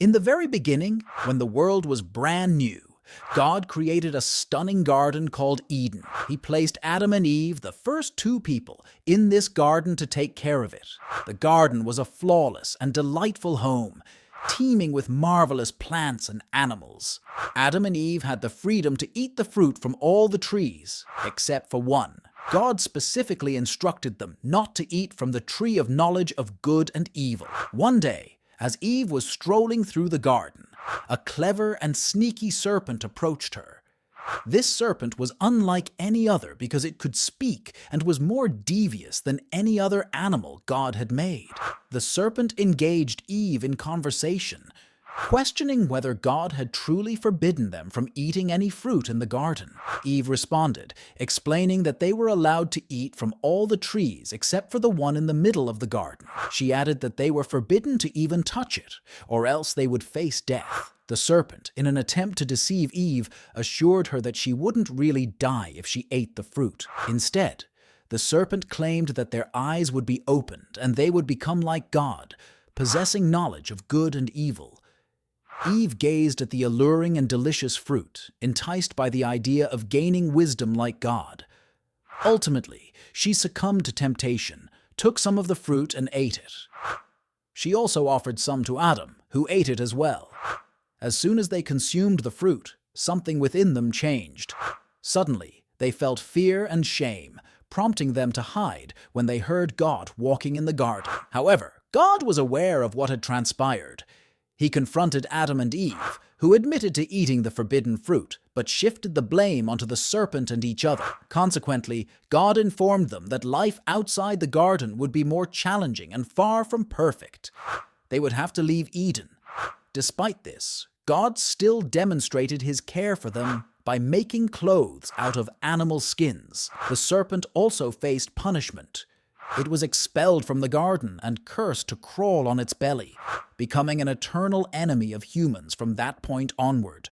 In the very beginning, when the world was brand new, God created a stunning garden called Eden. He placed Adam and Eve, the first two people, in this garden to take care of it. The garden was a flawless and delightful home, teeming with marvelous plants and animals. Adam and Eve had the freedom to eat the fruit from all the trees, except for one. God specifically instructed them not to eat from the tree of knowledge of good and evil. One day, as Eve was strolling through the garden, a clever and sneaky serpent approached her. This serpent was unlike any other because it could speak and was more devious than any other animal God had made. The serpent engaged Eve in conversation, questioning whether God had truly forbidden them from eating any fruit in the garden. Eve responded, explaining that they were allowed to eat from all the trees except for the one in the middle of the garden. She added that they were forbidden to even touch it, or else they would face death. The serpent, in an attempt to deceive Eve, assured her that she wouldn't really die if she ate the fruit. Instead, the serpent claimed that their eyes would be opened and they would become like God, possessing knowledge of good and evil. Eve gazed at the alluring and delicious fruit, enticed by the idea of gaining wisdom like God. Ultimately, she succumbed to temptation, took some of the fruit and ate it. She also offered some to Adam, who ate it as well. As soon as they consumed the fruit, something within them changed. Suddenly, they felt fear and shame, prompting them to hide when they heard God walking in the garden. However, God was aware of what had transpired. He confronted Adam and Eve, who admitted to eating the forbidden fruit, but shifted the blame onto the serpent and each other. Consequently, God informed them that life outside the garden would be more challenging and far from perfect. They would have to leave Eden. Despite this, God still demonstrated his care for them by making clothes out of animal skins. The serpent also faced punishment. It was expelled from the garden and cursed to crawl on its belly, becoming an eternal enemy of humans from that point onward.